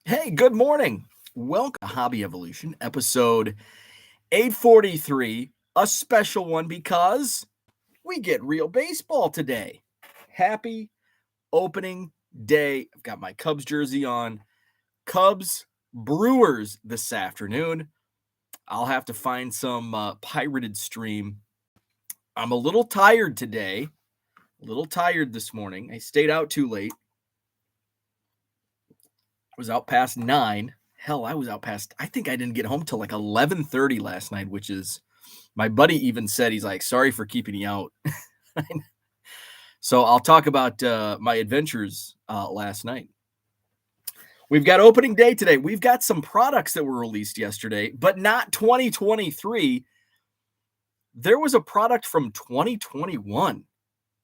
Hey, good morning. Welcome to Hobby Evolution, episode 843, a special one because we get real baseball today. Happy opening day. I've got my Cubs jersey on. Cubs Brewers this afternoon. I'll have to find some pirated stream. I'm a little tired today. A little tired this morning. I stayed out too late. Was out past 9. Hell, I was out past, I think I didn't get home till like 11:30 last night, which is, my buddy even said, he's like, sorry for keeping you out. So I'll talk about my adventures last night. We've got opening day today. We've got some products that were released yesterday, but not 2023. There was a product from 2021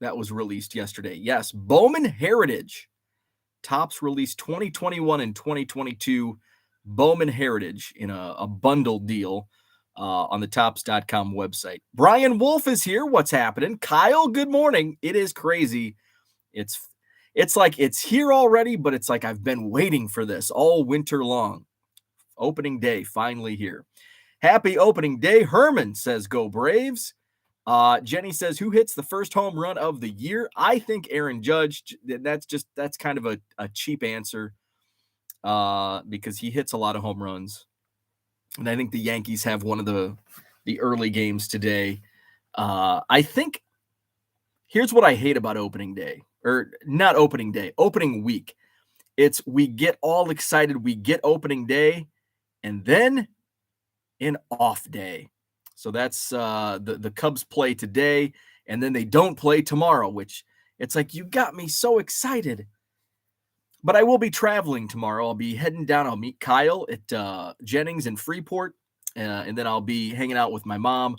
that was released yesterday. Yes, Bowman Heritage. Topps released 2021 and 2022 Bowman Heritage in a bundle deal on the Topps.com website. Brian Wolf is here. What's happening? Kyle, good morning. It is crazy. It's like it's here already, but it's like I've been waiting for this all winter long. Opening day finally here. Happy opening day. Herman says, go Braves. Jenny says, who hits the first home run of the year? I think Aaron Judge. That's kind of a cheap answer because he hits a lot of home runs. And I think the Yankees have one of the early games today. I think here's what I hate about opening day, or not opening day, opening week. It's we get all excited. We get opening day and then an off day. So that's the Cubs play today, and then they don't play tomorrow, which it's like you got me so excited. But I will be traveling tomorrow. I'll be heading down. I'll meet Kyle at Jennings in Freeport, and then I'll be hanging out with my mom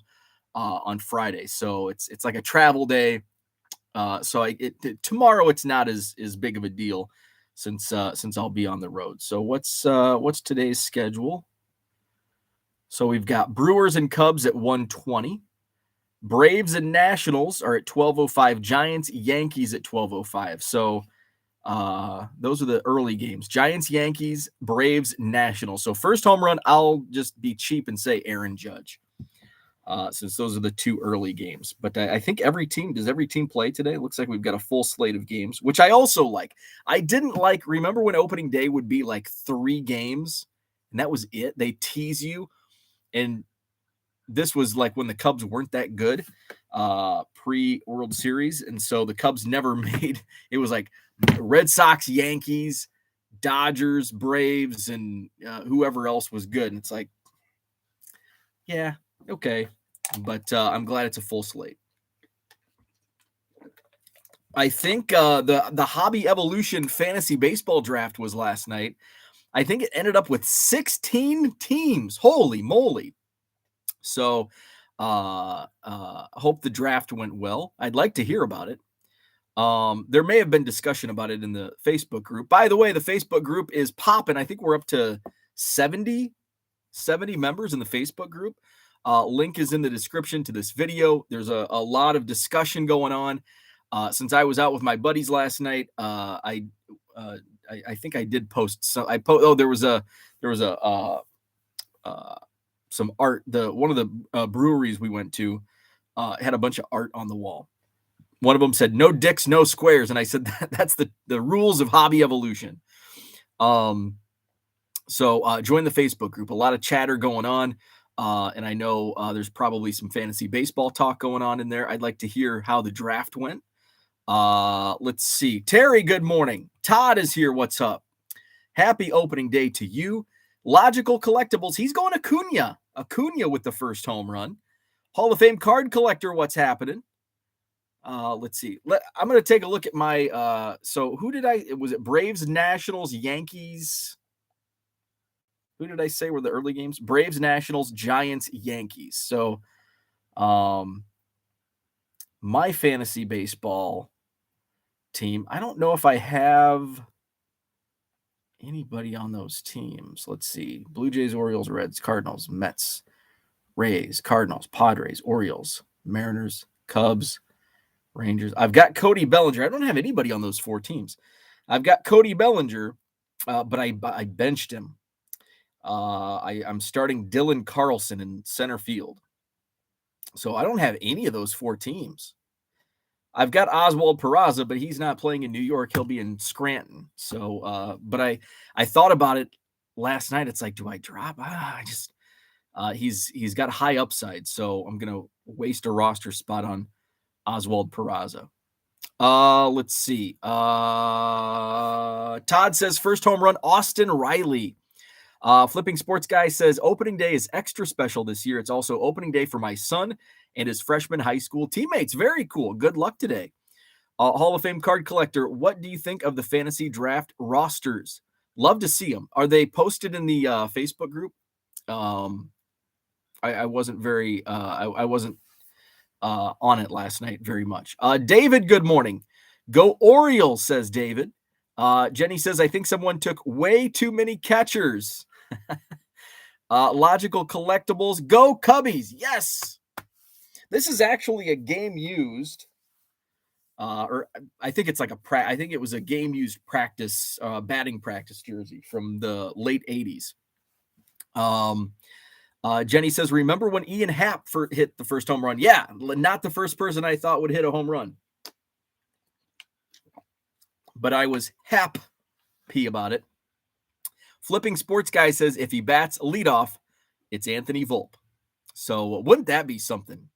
on Friday. So it's like a travel day. Tomorrow it's not as big of a deal since I'll be on the road. So what's today's schedule? So we've got Brewers and Cubs at 1:20. Braves and Nationals are at 12:05. Giants, Yankees at 12:05. So those are the early games. Giants, Yankees, Braves, Nationals. So first home run, I'll just be cheap and say Aaron Judge, since those are the two early games. But I think does every team play today? It looks like we've got a full slate of games, which I also like. I didn't like, remember when opening day would be like 3 games, and that was it? They tease you. And this was like when the Cubs weren't that good pre-World Series. And so the Cubs never made – it was like Red Sox, Yankees, Dodgers, Braves, and whoever else was good. And it's like, yeah, okay. But I'm glad it's a full slate. I think the Hobby Evolution Fantasy Baseball Draft was last night. I think it ended up with 16 teams. Holy moly. So hope the draft went well. I'd like to hear about it. There may have been discussion about it in the Facebook group. By the way, the Facebook group is popping. I think we're up to 70 members in the Facebook group. Link is in the description to this video. There's a lot of discussion going on. Since I was out with my buddies last night, I think I did post some. There was some art. One of the breweries we went to had a bunch of art on the wall. One of them said no dicks, no squares, and I said that's the rules of Hobby Evolution. So join the Facebook group. A lot of chatter going on, and I know there's probably some fantasy baseball talk going on in there. I'd like to hear how the draft went. Let's see. Terry, good morning. Todd is here. What's up? Happy opening day to you. Logical Collectibles. He's going Acuna with the first home run. Hall of Fame card collector. What's happening? Let's see. I'm going to take a look at my, so who did was it Braves, Nationals, Yankees? Who did I say were the early games? Braves, Nationals, Giants, Yankees. So, my fantasy baseball team, I don't know if I have anybody on those teams. Let's see. Blue Jays, Orioles, Reds, Cardinals, Mets, Rays, Cardinals, Padres, Orioles, Mariners, Cubs, Rangers. I've got Cody Bellinger. I don't have anybody on those 4 teams. I've got Cody Bellinger but I benched him. I'm starting Dylan Carlson in center field. So I don't have any of those 4 teams. I've got Oswald Peraza, but he's not playing in New York. He'll be in Scranton. So, but I thought about it last night. It's like, do I drop? He's got high upside, so I'm gonna waste a roster spot on Oswald Peraza. Let's see. Todd says first home run, Austin Riley. Flipping Sports Guy says opening day is extra special this year. It's also opening day for my son and his freshman high school teammates. Very cool. Good luck today. Hall of Fame card collector, what do you think of the fantasy draft rosters? Love to see them. Are they posted in the Facebook group? I wasn't very, I wasn't on it last night very much. David, good morning. Go Orioles, says David. Jenny says, I think someone took way too many catchers. Logical Collectibles, go Cubbies. Yes. This is actually a game used, or I think it's like I think it was a game used practice, batting practice jersey from the late 80s. Jenny says, remember when Ian Happ hit the first home run? Yeah, not the first person I thought would hit a home run. But I was happy about it. Flipping Sports Guy says, if he bats leadoff, it's Anthony Volpe. So wouldn't that be something?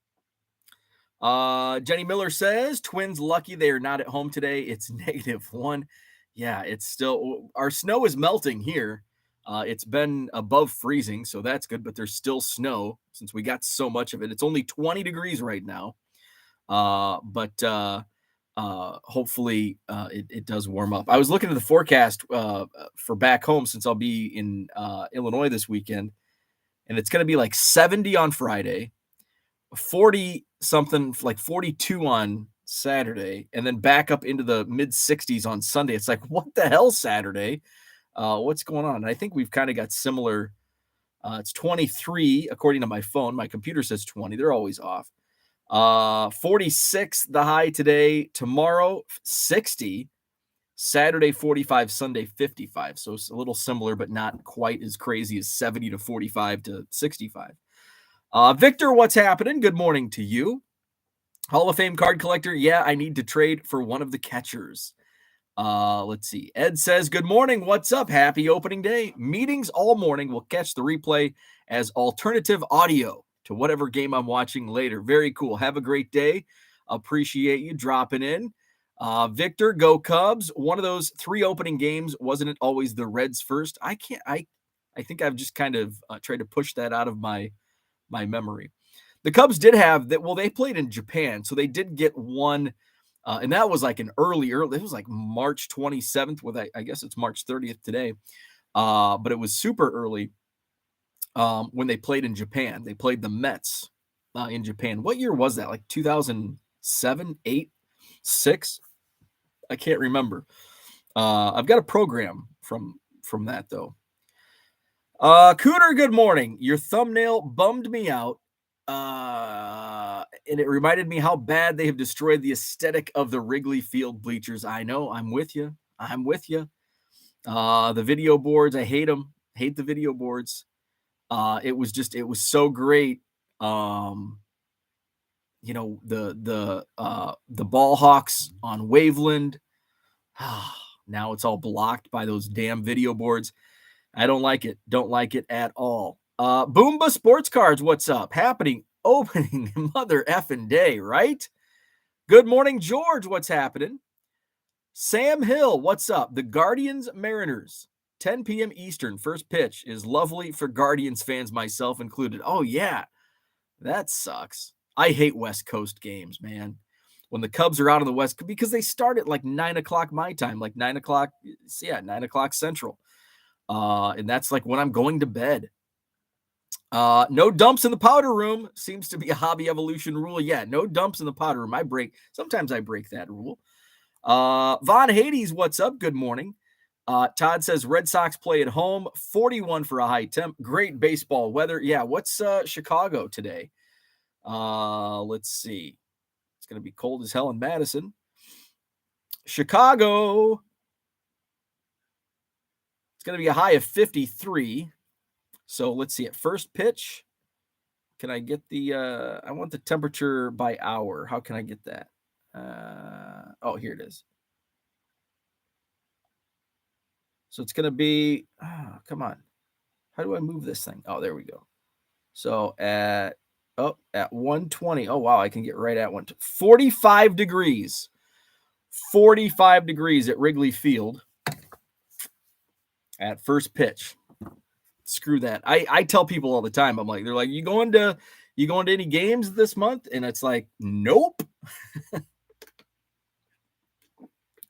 Jenny Miller says, Twins lucky they are not at home today. It's -1. Yeah, it's still, our snow is melting here. It's been above freezing, so that's good, but there's still snow since we got so much of it. It's only 20 degrees right now. But hopefully it does warm up. I was looking at the forecast for back home since I'll be in Illinois this weekend, and it's going to be like 70 on Friday, 40 something, like 42 on Saturday, and then back up into the mid 60s on Sunday. It's like, what the hell, Saturday? What's going on? And I think we've kind of got similar. It's 23 according to my phone. My computer says 20. They're always off. 46 the high today. Tomorrow 60. Saturday 45. Sunday 55. So it's a little similar, but not quite as crazy as 70 to 45 to 65. Victor, what's happening? Good morning to you. Hall of Fame card collector. Yeah, I need to trade for one of the catchers. Let's see. Ed says, good morning. What's up? Happy opening day. Meetings all morning. We'll catch the replay as alternative audio to whatever game I'm watching later. Very cool. Have a great day. Appreciate you dropping in. Victor, go Cubs. One of those 3 opening games. Wasn't it always the Reds first? I think I've just kind of tried to push that out of my memory. The Cubs did have that. Well, they played in Japan, so they did get one. And that was like an early, it was like March 27th with, I guess it's March 30th today. But it was super early when they played in Japan. They played the Mets in Japan. What year was that? Like 2007, 8, 6? I can't remember. I've got a program from that though. Cooter, good morning. Your thumbnail bummed me out. And it reminded me how bad they have destroyed the aesthetic of the Wrigley Field bleachers. I know. I'm with you. The video boards, I hate them. Hate the video boards. It was so great. The ball hawks on Waveland. Now it's all blocked by those damn video boards. I don't like it. Don't like it at all. Boomba Sports Cards, what's up? Happening opening mother effing day, right? Good morning, George. What's happening? Sam Hill, what's up? The Guardians Mariners, 10 p.m. Eastern. First pitch is lovely for Guardians fans, myself included. Oh, yeah. That sucks. I hate West Coast games, man. When the Cubs are out on the West, because they start at like 9 o'clock my time, like 9 o'clock. Yeah, 9 o'clock Central. And that's like when I'm going to bed. No dumps in the powder room seems to be a Hobby Evolution rule. Yeah, no dumps in the powder room. Sometimes I break that rule. Von Hades, what's up? Good morning. Todd says Red Sox play at home, 41 for a high temp. Great baseball weather. Yeah, what's Chicago today? Let's see. It's going to be cold as hell in Madison. Chicago. going to be a high of 53. So let's see. At first pitch, can I get I want the temperature by hour. How can I get that? Oh, here it is. So it's going to be, come on. How do I move this thing? Oh, there we go. So at 120. Oh, wow. I can get right at 45 degrees. 45 degrees at Wrigley Field at first pitch. Screw that. I tell people all the time, I'm like, they're like, you going to any games this month? And it's like, nope.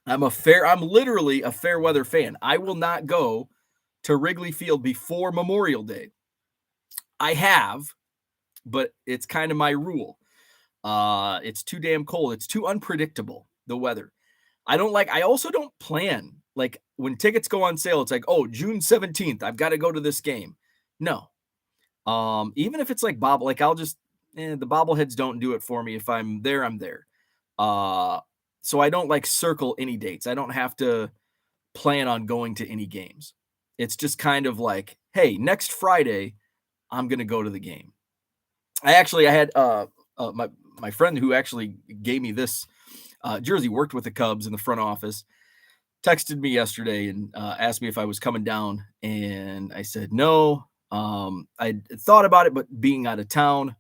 I'm literally a fair weather fan. I will not go to Wrigley Field before Memorial Day. I have, but it's kind of my rule. It's too damn cold. It's too unpredictable, the weather. I also don't plan. Like when tickets go on sale, it's like, oh, June 17th, I've got to go to this game. No. Even if it's like I'll just, the bobbleheads don't do it for me. If I'm there, I'm there. So I don't circle any dates. I don't have to plan on going to any games. It's just kind of like, hey, next Friday, I'm going to go to the game. I had my friend who actually gave me this jersey, worked with the Cubs in the front office, texted me yesterday and asked me if I was coming down. And I said, no. I thought about it, but being out of town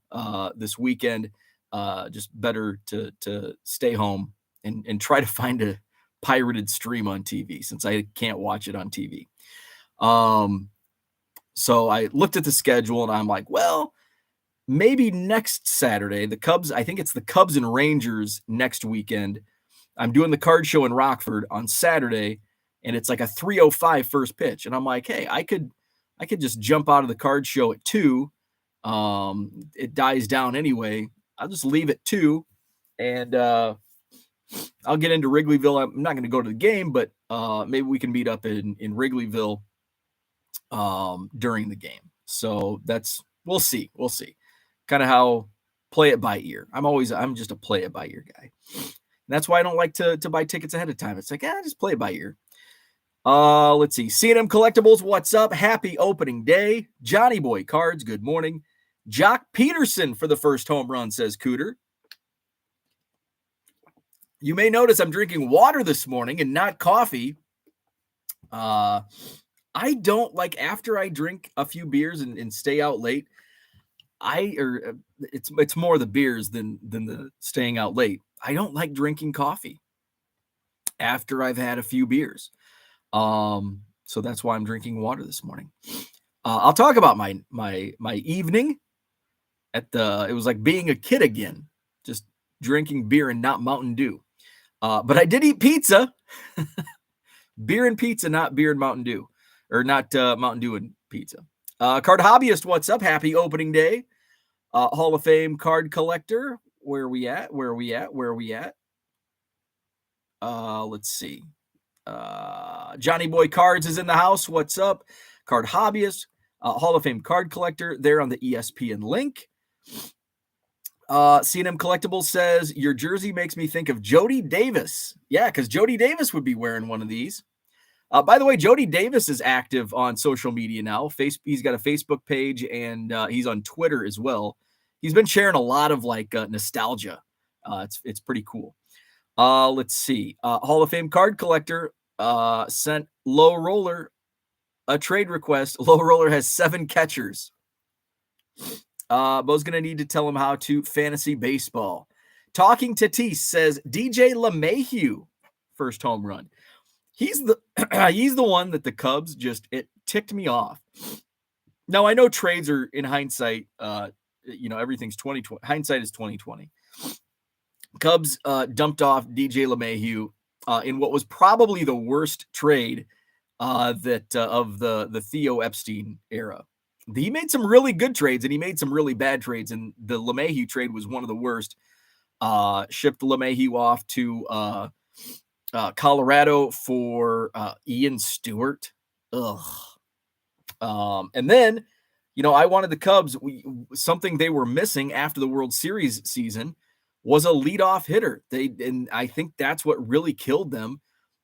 this weekend, just better to stay home and try to find a pirated stream on TV since I can't watch it on TV. So I looked at the schedule and I'm like, well, maybe next Saturday, I think it's the Cubs and Rangers next weekend. I'm doing the card show in Rockford on Saturday, and it's like a 3:05 first pitch. And I'm like, hey, I could just jump out of the card show at 2. It dies down anyway. I'll just leave at 2, and I'll get into Wrigleyville. I'm not going to go to the game, but maybe we can meet up in Wrigleyville during the game. So we'll see. We'll see. Kind of how play it by ear. I'm just a play it by ear guy. And that's why I don't like to buy tickets ahead of time. It's like, just play it by ear. Let's see. C&M Collectibles, what's up? Happy opening day. Johnny Boy Cards, good morning. Jock Peterson for the first home run, says Cooter. You may notice I'm drinking water this morning and not coffee. I don't after I drink a few beers and stay out late. It's more the beers than the staying out late. I don't like drinking coffee after I've had a few beers. So that's why I'm drinking water this morning. I'll talk about my evening it was like being a kid again, just drinking beer and not Mountain Dew. But I did eat pizza, beer and pizza, not beer and Mountain Dew, or not Mountain Dew and pizza. Card Hobbyist, what's up? Happy opening day. Hall of Fame card collector. Where are we at? Let's see. Johnny Boy Cards is in the house. What's up? Card Hobbyist, Hall of Fame card collector there on the ESPN link. C&M Collectibles says, your jersey makes me think of Jody Davis. Yeah, because Jody Davis would be wearing one of these. By the way, Jody Davis is active on social media now. He's got a Facebook page, and he's on Twitter as well. He's been sharing a lot of nostalgia. It's pretty cool. Let's see. Hall of Fame card collector sent Low Roller a trade request. Low Roller has 7 catchers. Bo's going to need to tell him how to fantasy baseball. Talking Tatis says DJ LeMahieu, first home run. He's the one that the Cubs it ticked me off. Now I know trades are in hindsight, everything's 2020. Hindsight is 2020. Cubs dumped off DJ LeMahieu in what was probably the worst trade of the Theo Epstein era. He made some really good trades and he made some really bad trades, and the LeMahieu trade was one of the worst. Shipped LeMahieu off to Colorado for Ian Stewart. Ugh. And then, I wanted the Cubs. Something they were missing after the World Series season was a leadoff hitter. And I think that's what really killed them.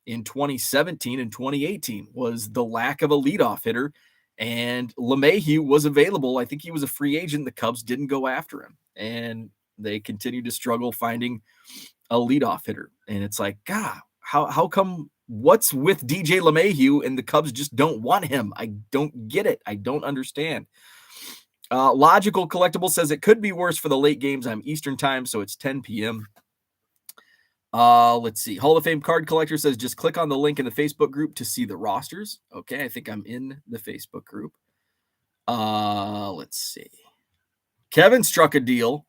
in 2017 and 2018 was the lack of a leadoff hitter. And LeMahieu was available. I think he was a free agent. The Cubs didn't go after him. And they continued to struggle finding a leadoff hitter. And it's like, God, how come, what's with DJ LeMahieu and the Cubs just don't want him? I don't get it. I don't understand. Logical Collectible says it could be worse for the late games. I'm Eastern time, so it's 10 p.m. Let's see. Hall of Fame Card Collector says just click on the link in the Facebook group to see the rosters. Okay, I think I'm in the Facebook group. Let's see. Kevin struck a deal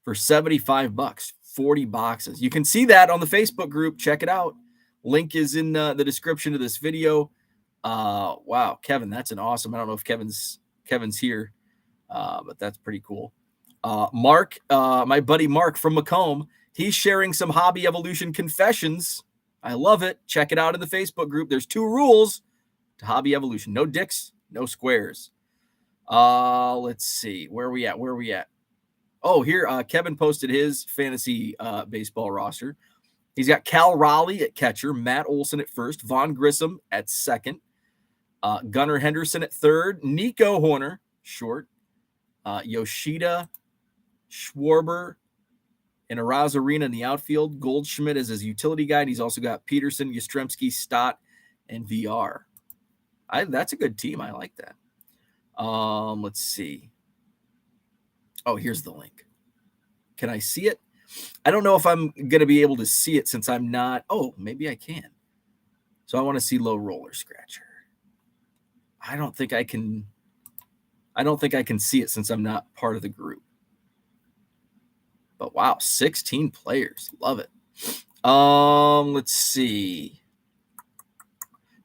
for $75, 40 boxes. You can see that on the Facebook group. Check it out. Link is in the description of this video. Wow, Kevin, that's an awesome. I don't know if Kevin's here, but that's pretty cool. Mark, my buddy Mark from Macomb, he's sharing some Hobby Evolution confessions. I love it. Check it out in the Facebook group. There's 2 rules to Hobby Evolution: no dicks, no squares. Let's see. Where are we at? Oh, here, Kevin posted his fantasy baseball roster. He's got Cal Raleigh at catcher, Matt Olson at first, Vaughn Grissom at second, Gunnar Henderson at third, Nico Horner, short, Yoshida, Schwarber, and Arazarena in the outfield. Goldschmidt is his utility guy, and he's also got Peterson, Yastrzemski, Stott, and VR. That's a good team. I like that. Let's see. Oh, here's the link. Can I see it? I don't know if I'm going to be able to see it since I'm not. Oh, maybe I can. So I want to see Low Roller Scratcher. I don't think I can see it since I'm not part of the group. But wow, 16 players. Love it. Let's see.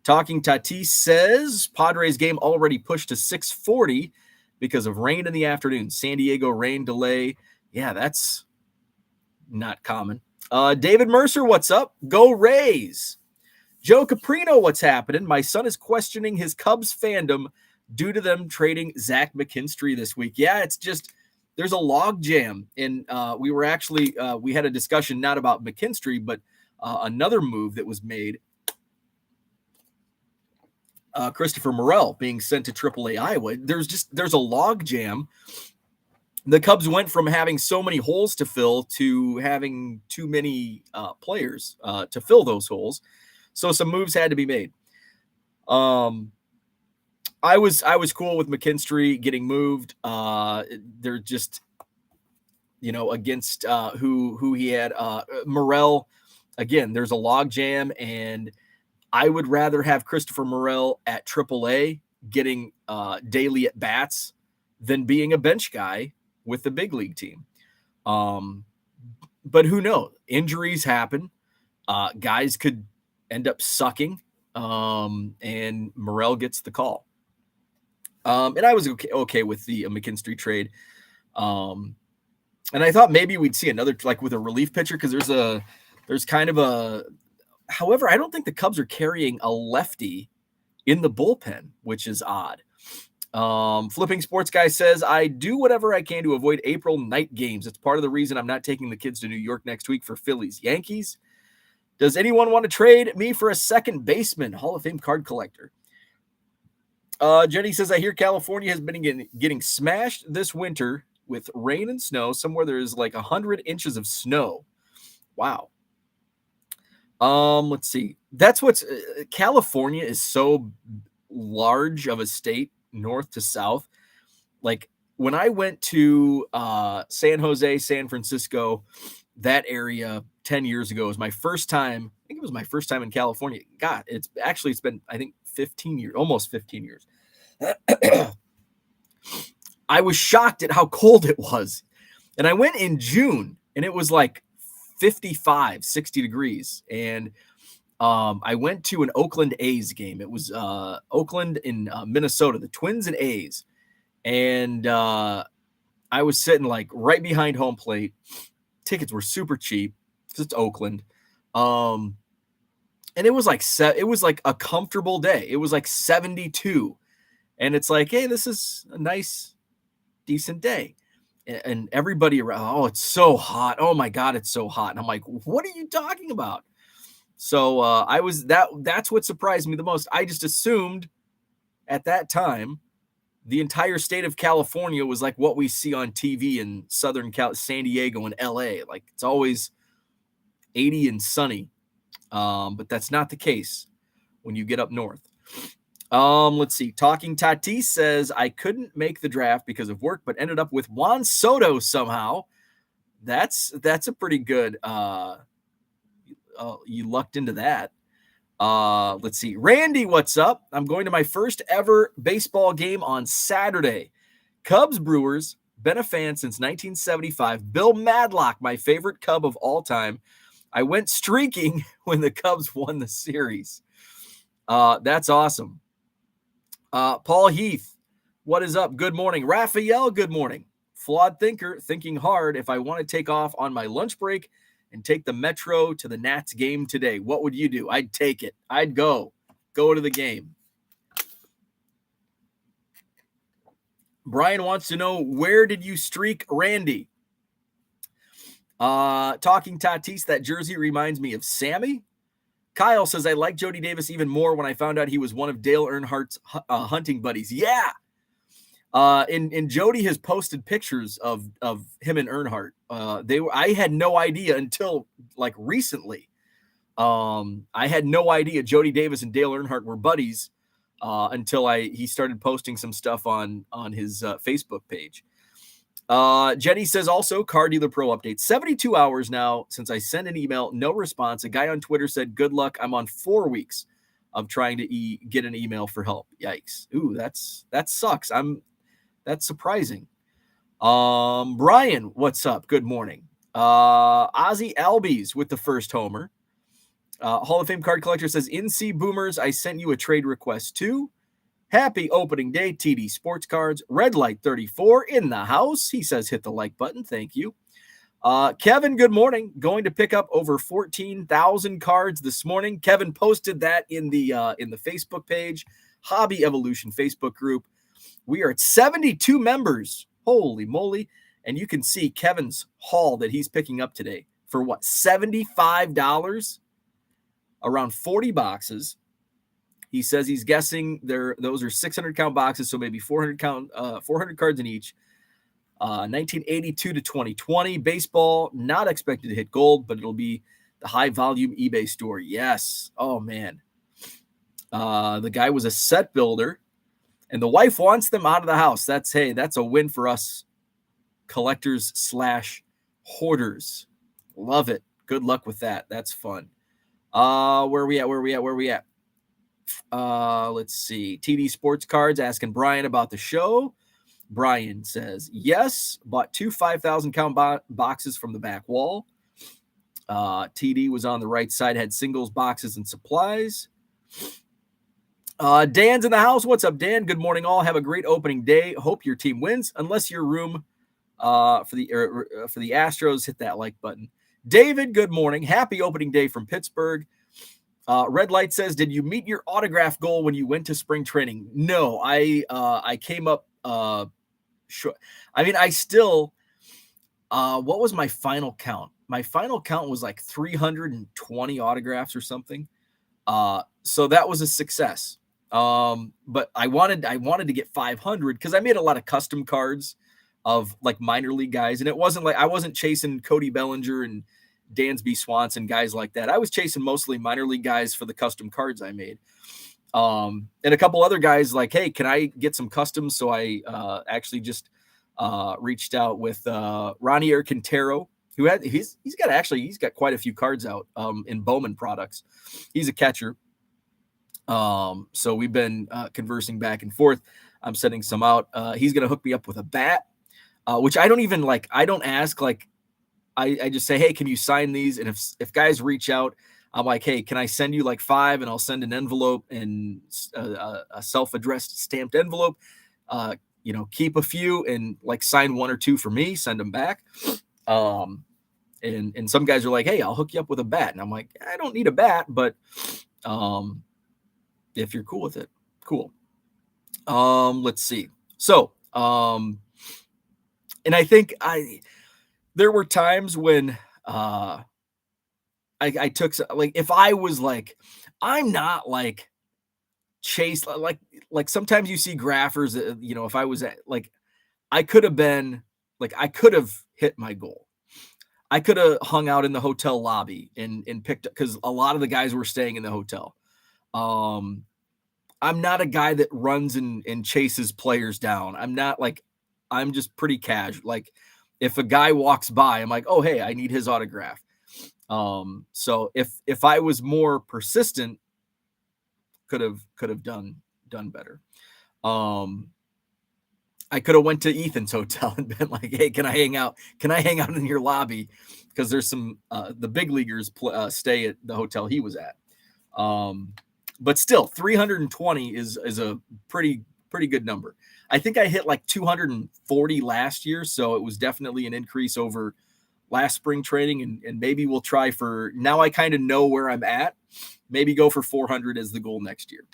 Talking Tatis says Padres game already pushed to 6:40 because of rain in the afternoon. San Diego rain delay. Yeah, that's not common. David Mercer, what's up? Go Rays. Joe Caprino, what's happening? My son is questioning his Cubs fandom due to them trading Zach McKinstry this week. Yeah, it's just there's a log jam. And we were actually we had a discussion not about McKinstry, but another move that was made. Christopher Morel being sent to AAA Iowa. There's a log jam. The Cubs went from having so many holes to fill to having too many players to fill those holes. So some moves had to be made. I was cool with McKinstry getting moved. They're just, against who he had. Morel, again, there's a log jam, and I would rather have Christopher Morel at AAA getting daily at bats than being a bench guy with the big league team. But who knows? Injuries happen. Guys could end up sucking, and Morel gets the call. And I was okay with the McKinstry trade. And I thought maybe we'd see another, like with a relief pitcher, because there's kind of a. However, I don't think the Cubs are carrying a lefty in the bullpen, which is odd. Flipping Sports Guy says, I do whatever I can to avoid April night games. It's part of the reason I'm not taking the kids to New York next week for Phillies Yankees. Does anyone want to trade me for a second baseman? Hall of Fame card collector. Jenny says, I hear California has been getting smashed this winter with rain and snow. Somewhere there's like 100 inches of snow. Wow. Let's see. That's what's California is so large of a state, north to south. Like when I went to San Jose, San Francisco, that area 10 years ago was my first time. I think it was my first time in California. God, it's been, I think, 15 years, almost 15 years. I was shocked at how cold it was. And I went in June and it was like 55, 60 degrees. And I went to an Oakland A's game. It was Oakland in Minnesota, the Twins and A's. And I was sitting like right behind home plate. Tickets were super cheap because it's Oakland. And it was like a comfortable day. It was like 72. And it's like, hey, this is a nice, decent day. And everybody around, oh, it's so hot. Oh my God, it's so hot. And I'm like, what are you talking about? So that's what surprised me the most. I just assumed at that time the entire state of California was like what we see on TV in Southern San Diego and LA. Like it's always 80 and sunny. But that's not the case when you get up north. Let's see. Talking Tatis says, I couldn't make the draft because of work, but ended up with Juan Soto somehow. That's a pretty good, you lucked into that. Let's see. Randy, what's up? I'm going to my first ever baseball game on Saturday. Cubs Brewers, been a fan since 1975. Bill Madlock, my favorite Cub of all time. I went streaking when the Cubs won the series. That's awesome. Paul Heath, what is up? Good morning. Raphael, good morning. Flawed thinker, thinking hard. If I want to take off on my lunch break and take the Metro to the Nats game today, what would you do? I'd take it. I'd go to the game. Brian wants to know, where did you streak Randy? Talking Tatis, that jersey reminds me of Sammy. Kyle says, I like Jody Davis even more when I found out he was one of Dale Earnhardt's hunting buddies. Yeah. And Jody has posted pictures of him and Earnhardt. I had no idea until like recently. I had no idea Jody Davis and Dale Earnhardt were buddies until he started posting some stuff on his Facebook page. Jenny says also, Car Dealer Pro update. 72 hours now since I sent an email, no response. A guy on Twitter said, good luck. I'm on 4 weeks of trying to get an email for help. Yikes. Ooh, that sucks. That's surprising. Brian, what's up? Good morning. Ozzy Albies with the first homer. Hall of Fame card collector says, NC Boomers, I sent you a trade request too. Happy opening day, TD Sports Cards. Red Light 34 in the house. He says, hit the like button. Thank you. Kevin, good morning. Going to pick up over 14,000 cards this morning. Kevin posted that in the Facebook page, Hobby Evolution Facebook group. We are at 72 members. Holy moly. And you can see Kevin's haul that he's picking up today for what? $75? Around 40 boxes. He says he's guessing those are 600 count boxes, so maybe 400 cards in each. 1982 to 2020 baseball, not expected to hit gold, but it'll be the high volume eBay store. Yes. Oh man. The guy was a set builder, and the wife wants them out of the house. That's a win for us collectors / hoarders. Love it. Good luck with that. That's fun. Where are we at? Let's see. TD Sports Cards asking Brian about the show. Brian says, yes, bought 2 5,000 count boxes from the back wall. TD was on the right side, had singles, boxes, and supplies. Dan's in the house. What's up, Dan? Good morning, all. Have a great opening day. Hope your team wins. Unless your room for the Astros, hit that like button. David, good morning. Happy opening day from Pittsburgh. Red Light says, did you meet your autograph goal when you went to spring training? No, I came up short. I mean, I still, what was my final count? My final count was like 320 autographs or something. So that was a success. But I wanted to get 500 because I made a lot of custom cards of like minor league guys. And it wasn't like, I wasn't chasing Cody Bellinger and Dansby Swanson, guys like that. I was chasing mostly minor league guys for the custom cards I made. And a couple other guys like, hey, can I get some customs? So I actually just reached out with Ronier Quintero, who he's got quite a few cards out in Bowman products. He's a catcher. So we've been conversing back and forth. I'm sending some out. He's going to hook me up with a bat, which I don't even like. I don't ask, like, I just say, hey, can you sign these? And if guys reach out, I'm like, hey, can I send you like 5? And I'll send an envelope and a self-addressed stamped envelope. Keep a few and like sign 1 or 2 for me, send them back. And some guys are like, hey, I'll hook you up with a bat. And I'm like, I don't need a bat, but if you're cool with it, cool. Let's see. So, and I think there were times when I took like if I was like, I'm not like chase like sometimes you see graphers, if I was at like I could have been like I could have hit my goal. I could have hung out in the hotel lobby and picked up because a lot of the guys were staying in the hotel. Um, I'm not a guy that runs and chases players down. I'm not like I'm just pretty casual. Like if a guy walks by, I'm like, oh hey, I need his autograph. So if I was more persistent, could have done better. Um, I could have went to Ethan's hotel and been like, "Hey, can I hang out? Can I hang out in your lobby?" Because there's some the big leaguers stay at the hotel he was at. But still, 320 is a pretty good number. I think I hit like 240 last year, so it was definitely an increase over last spring training, and maybe we'll try for now. I kind of know where I'm at. Maybe go for 400 as the goal next year.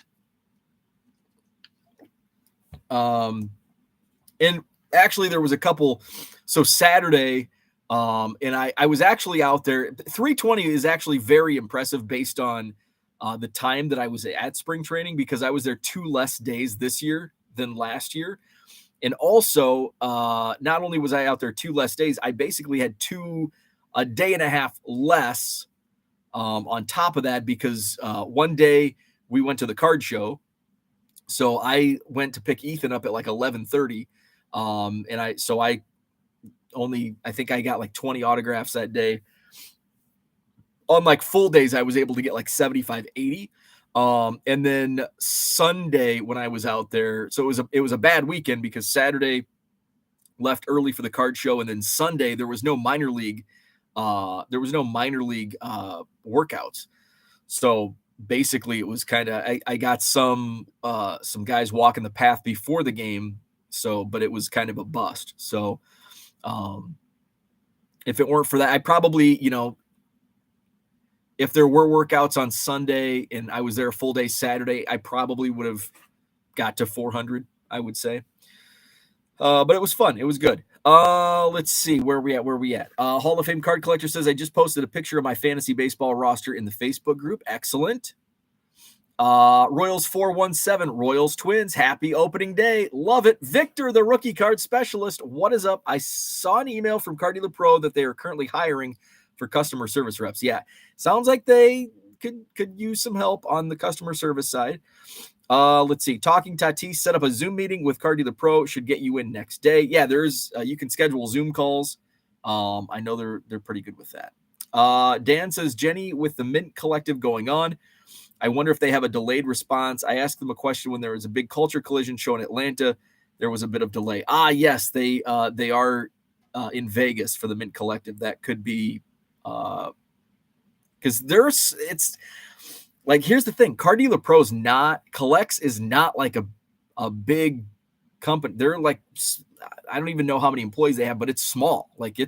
And actually there was a couple. So Saturday, and I was actually out there. 320 is actually very impressive based on the time that I was at spring training, because I was there 2 less days this year than last year. And also, not only was I out there 2 less days, I basically had a day and a half less on top of that, because one day we went to the card show. So I went to pick Ethan up at like 11:30. And I think I got like 20 autographs that day. On like full days, I was able to get like 75, 80. And then Sunday when I was out there, so it was a bad weekend because Saturday left early for the card show, and then Sunday there was no minor league workouts. So basically it was kind of I got some guys walking the path before the game, but it was kind of a bust. So if it weren't for that, I probably, if there were workouts on Sunday and I was there a full day Saturday, I probably would have got to 400, I would say. But it was fun. It was good. Let's see where we at. Hall of Fame card collector says, I just posted a picture of my fantasy baseball roster in the Facebook group. Excellent. Royals 417, Royals Twins, happy opening day. Love it. Victor, the rookie card specialist, what is up? I saw an email from Card Dealer Pro that they are currently hiring for customer service reps. Yeah, sounds like they could use some help on the customer service side. Let's see. Talking Tatis set up a Zoom meeting with Card Dealer Pro. Should get you in next day. Yeah, there's you can schedule Zoom calls. I know they're pretty good with that. Dan says, Jenny, with the Mint Collective going on, I wonder if they have a delayed response. I asked them a question when there was a big culture collision show in Atlanta. There was a bit of delay. Yes, they are in Vegas for the Mint Collective. That could be because it's like, here's the thing. Card Dealer Pro's Collects is not like a big company. They're like, I don't even know how many employees they have, but it's small. Like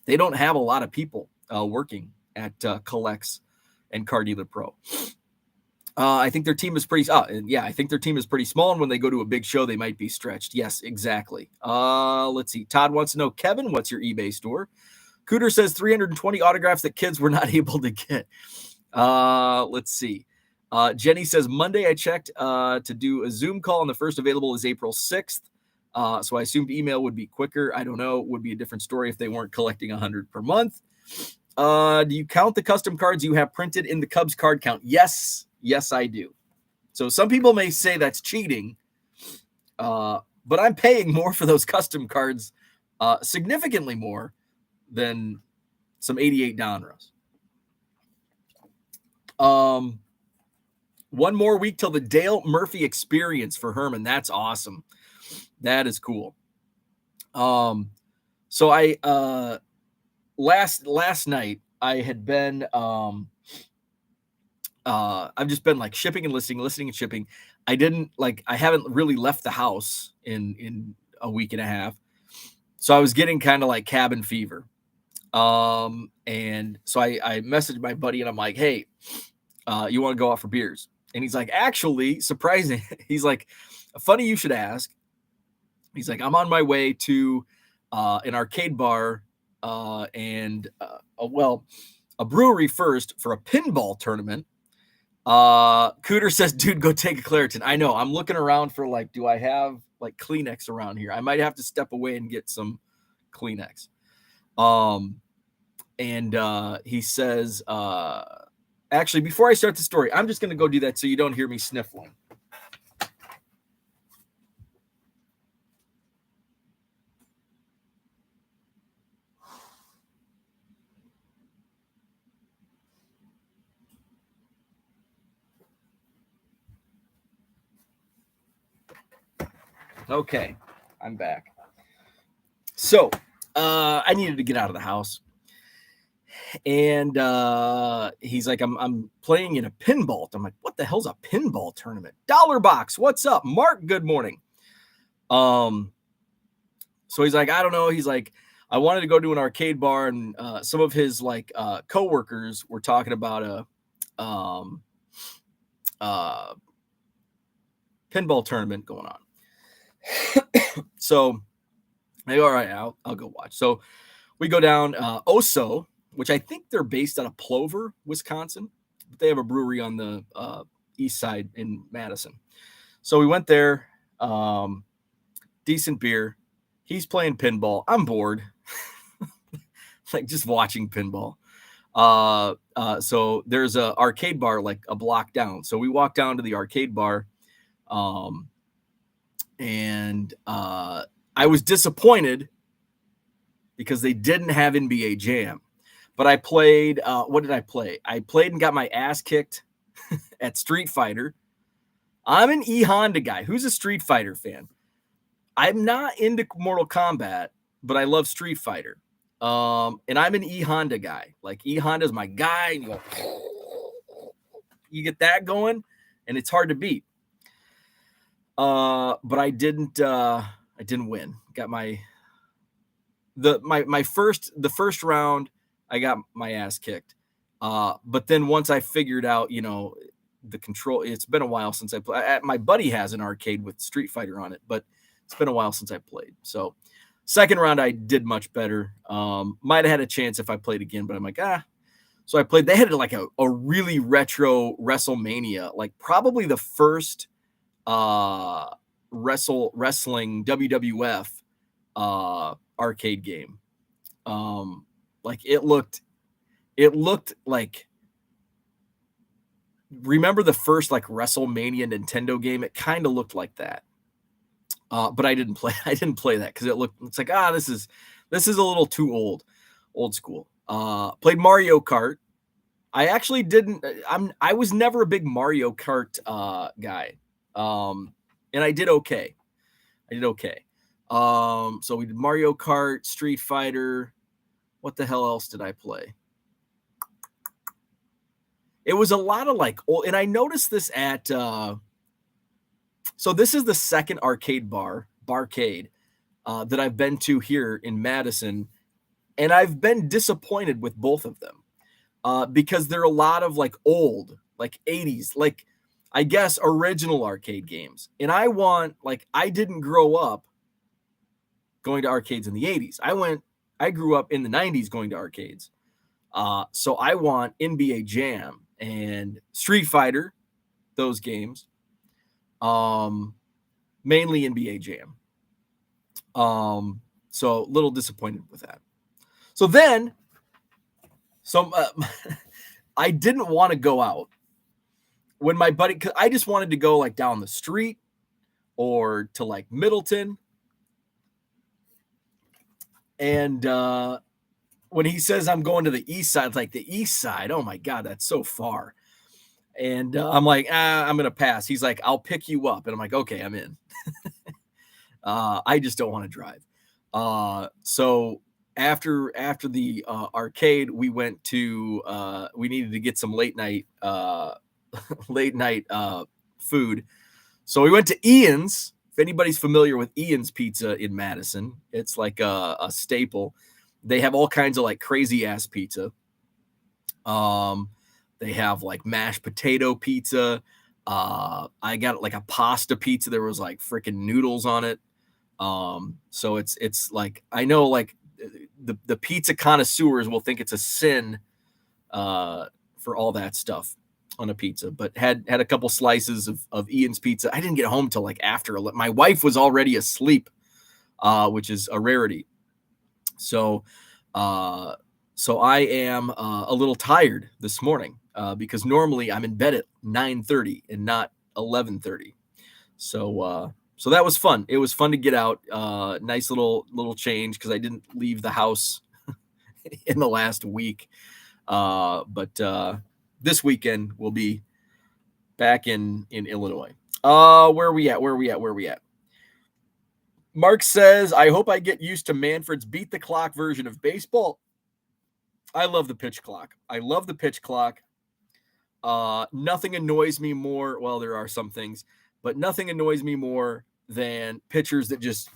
they don't have a lot of people working at Collects and Card Dealer Pro. I think their team is pretty. I think their team is pretty small, and when they go to a big show, they might be stretched. Yes, exactly. Let's see. Todd wants to know, Kevin, what's your eBay store? Cooter says 320 autographs that kids were not able to get. Let's see. Jenny says Monday I checked to do a Zoom call, and the first available is April 6th. So I assumed email would be quicker. I don't know. It would be a different story if they weren't collecting 100 per month. Do you count the custom cards you have printed in the Cubs card count? Yes, I do. So some people may say that's cheating, but I'm paying more for those custom cards, significantly more than some 88 Donruss. One more week till the Dale Murphy experience for Herman. That's awesome. That is cool. So I last night I had been I've just been like shipping and listing and shipping. I haven't really left the house in a week and a half. So I was getting kind of like cabin fever. And so I messaged my buddy and I'm like, hey, you want to go out for beers? And he's like, actually, surprising. He's like, funny you should ask. He's like, I'm on my way to an arcade bar and a a brewery first for a pinball tournament. Cooter says, dude, go take a Claritin. I know. I'm looking around for like, do I have like Kleenex around here? I might have to step away and get some Kleenex. And he says, actually, before I start the story, I'm just going to go do that so you don't hear me sniffling. Okay, I'm back. So, I needed to get out of the house. And he's like, I'm playing in a pinball. I'm like, what the hell's a pinball tournament? Dollar Box, what's up? Mark, good morning. So he's like, I don't know. He's like, I wanted to go to an arcade bar, and some of his like coworkers were talking about a pinball tournament going on. So I go, all right, I'll go watch. So we go down Oso, which I think they're based out of Plover, Wisconsin, but they have a brewery on the east side in Madison. So we went there, decent beer. He's playing pinball. I'm bored, like just watching pinball. So there's a arcade bar like a block down. So we walk down to the arcade bar, and I was disappointed because they didn't have NBA Jam. But I played, what did I play? I played and got my ass kicked at Street Fighter. I'm an E-Honda guy. Who's a Street Fighter fan? I'm not into Mortal Kombat, but I love Street Fighter. And I'm an E-Honda guy. Like E-Honda's my guy. And you get that going, and it's hard to beat. But I didn't win. Got the first round, I got my ass kicked. But then once I figured out, the control, it's been a while since I played. My buddy has an arcade with Street Fighter on it, but it's been a while since I played. So second round, I did much better. Might have had a chance if I played again, but I'm like, So I played, they had like a really retro WrestleMania, like probably the first wrestling WWF arcade game. Like it looked like, remember the first like WrestleMania Nintendo game? It kind of looked like that. But I didn't play that because it's like, this is a little too old school. Played Mario Kart. I actually I was never a big Mario Kart guy. And I did okay. So we did Mario Kart, Street Fighter. What the hell else did I play? It was a lot of like old, and I noticed this at so this is the second arcade bar, Barcade, that I've been to here in Madison, and I've been disappointed with both of them because they're a lot of like old, like 80s, like I guess original arcade games. And I didn't grow up going to arcades in the 80s. I grew up in the 90s going to arcades. So I want NBA Jam and Street Fighter, those games. Mainly NBA Jam. So a little disappointed with that. So then, I didn't want to go out when my buddy, cause I just wanted to go like down the street or to like Middleton. And when he says I'm going to the east side, like the east side, oh my God, that's so far. And I'm like, I'm going to pass. He's like, I'll pick you up. And I'm like, okay, I'm in. I just don't want to drive. So after the arcade, we went to, we needed to get some late night food. So we went to Ian's. If anybody's familiar with Ian's Pizza in Madison, it's like a staple. They have all kinds of like crazy ass pizza. They have like mashed potato pizza. I got like a pasta pizza. There was like freaking noodles on it. So it's like, I know like the pizza connoisseurs will think it's a sin for all that stuff on a pizza, but had a couple slices of Ian's pizza. I didn't get home till like after my wife was already asleep, which is a rarity. So I am a little tired this morning because normally I'm in bed at 9:30 and not 11:30. So that was fun. It was fun to get out. Nice little change because I didn't leave the house in the last week. But this weekend we'll be back in Illinois. Where are we at? Mark says, I hope I get used to Manfred's beat the clock version of baseball. I love the pitch clock. Nothing annoys me more. Well, there are some things, but nothing annoys me more than pitchers that just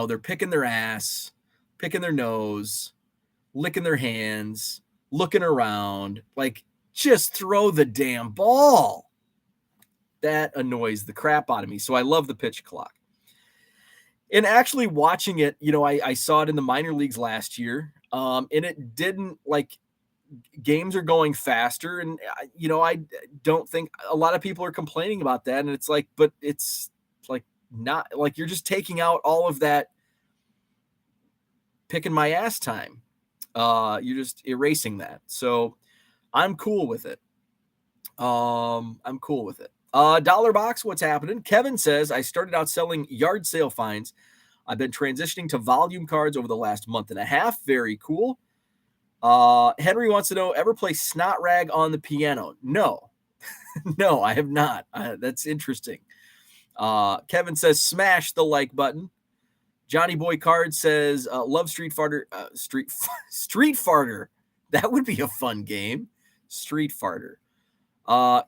they're picking their ass, picking their nose, licking their hands, looking around, like just throw the damn ball. That annoys the crap out of me. So I love the pitch clock. And actually watching it, I saw it in the minor leagues last year. And it didn't games are going faster. And, I don't think a lot of people are complaining about that. And it's like, but it's like not like you're just taking out all of that picking my ass time. You're just erasing that. So I'm cool with it. Dollar Box, what's happening? Kevin says, I started out selling yard sale finds. I've been transitioning to volume cards over the last month and a half. Very cool. Henry wants to know, ever play Snot Rag on the piano? No. No, I have not. That's interesting. Kevin says, smash the like button. Johnny Boy Card says, love Street Farter. Street Farter. That would be a fun game. Street Farter.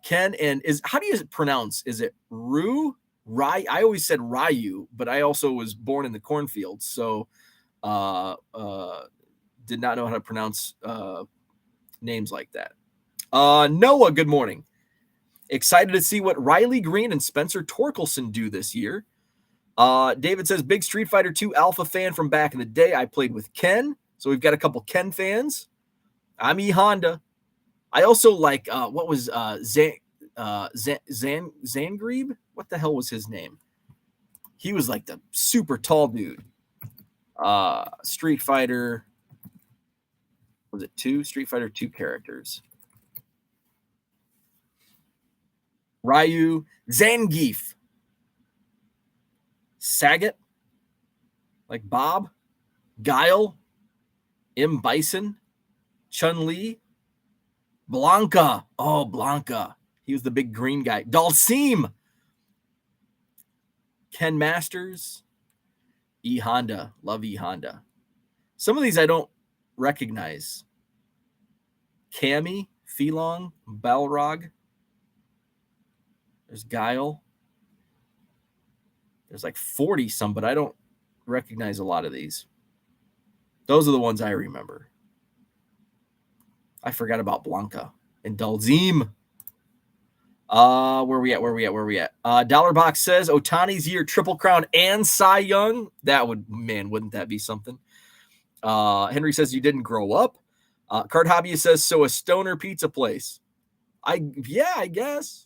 Ken, and how do you pronounce? Is it Ryu? I always said Ryu, but I also was born in the cornfield, so did not know how to pronounce names like that. Noah, good morning. Excited to see what Riley Green and Spencer Torkelson do this year. David says, big Street Fighter 2 alpha fan from back in the day. I played with Ken, so we've got a couple Ken fans. I'm E Honda. I also like what was Zangrebe? What the hell was his name? He was like the super tall dude. Street Fighter. Was it 2? Street Fighter 2 characters. Ryu, Zangief. Sagat. Like Bob. Guile. M. Bison. Chun-Li. Blanca. Oh, Blanca. He was the big green guy. Dalsim. Ken Masters. E Honda. Love E Honda. Some of these I don't recognize. Cammy. Felong. Balrog. There's Guile. There's like 40 some, but I don't recognize a lot of these. Those are the ones I remember. I forgot about Blanca and Dalzim. Where we at? Dollar Box says Ohtani's year, Triple Crown and Cy Young. Wouldn't that be something? Henry says you didn't grow up. Card Hobbyist says, so a stoner pizza place. I guess.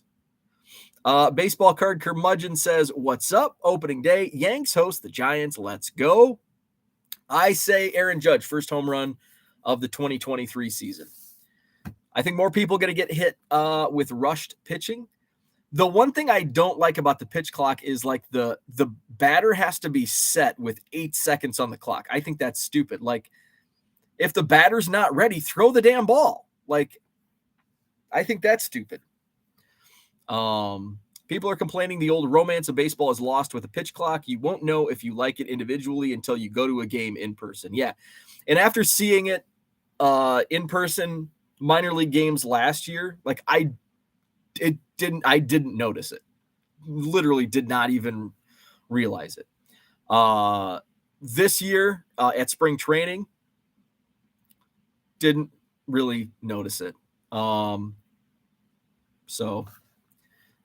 Baseball Card Curmudgeon says, what's up? Opening day. Yanks host the Giants. Let's go. I say Aaron Judge, first home run of the 2023 season. I think more people are going to get hit with rushed pitching. The one thing I don't like about the pitch clock is like the batter has to be set with 8 seconds on the clock. I think that's stupid. Like if the batter's not ready, throw the damn ball. Like I think that's stupid. People are complaining the old romance of baseball is lost with a pitch clock. You won't know if you like it individually until you go to a game in person. Yeah. And after seeing it in person, minor league games last year, like I didn't notice it. Literally did not even realize it. This year at spring training, didn't really notice it.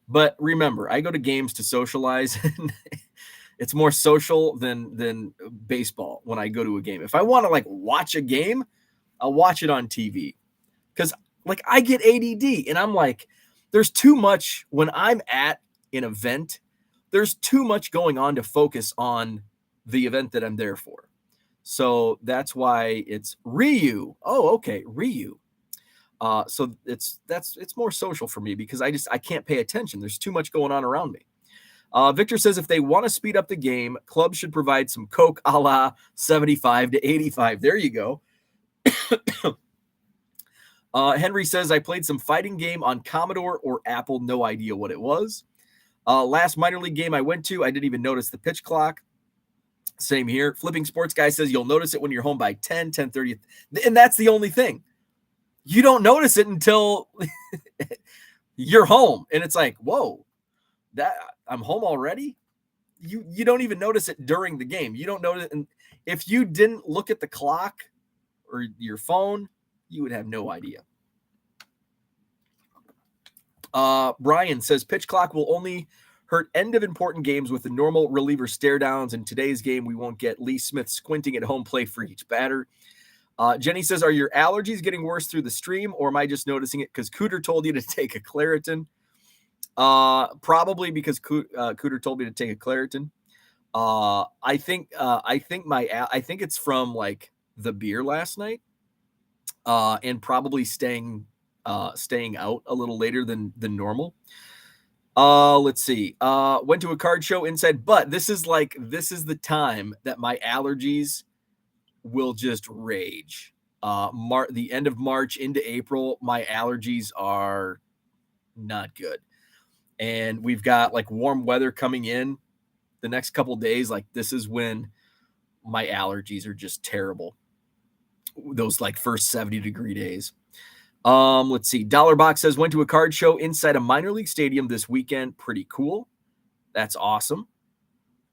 But remember, I go to games to socialize, It's more social than baseball when I go to a game. If I want to like watch a game, I'll watch it on TV. Because like I get ADD and I'm like, there's too much when I'm at an event, there's too much going on to focus on the event that I'm there for. So that's why it's Ryu. Oh, okay, Ryu. So it's more social for me because I can't pay attention. There's too much going on around me. Victor says if they want to speed up the game, clubs should provide some Coke a la 75 to 85. There you go. Henry says I played some fighting game on Commodore or Apple. No idea what it was. Last minor league game I went to, I didn't even notice the pitch clock. Same here. Flipping Sports Guy says you'll notice it when you're home by 10:30. And that's the only thing. You don't notice it until you're home. And it's like, whoa, that I'm home already. You don't even notice it during the game. You don't notice. And if you didn't look at the clock or your phone, you would have no idea. Brian says pitch clock will only hurt end of important games with the normal reliever stare downs. In today's game, we won't get Lee Smith squinting at home plate for each batter. Jenny says, are your allergies getting worse through the stream, or am I just noticing it because Cooter told you to take a Claritin? Probably because Cooter told me to take a Claritin. I think it's from like the beer last night, and probably staying out a little later than normal. Let's see. Went to a card show inside, but this is the time that my allergies will just rage. The end of March into April, my allergies are not good. And we've got like warm weather coming in the next couple of days. Like this is when my allergies are just terrible. Those like first 70-degree days. Let's see. Dollarbox says went to a card show inside a minor league stadium this weekend. Pretty cool. That's awesome.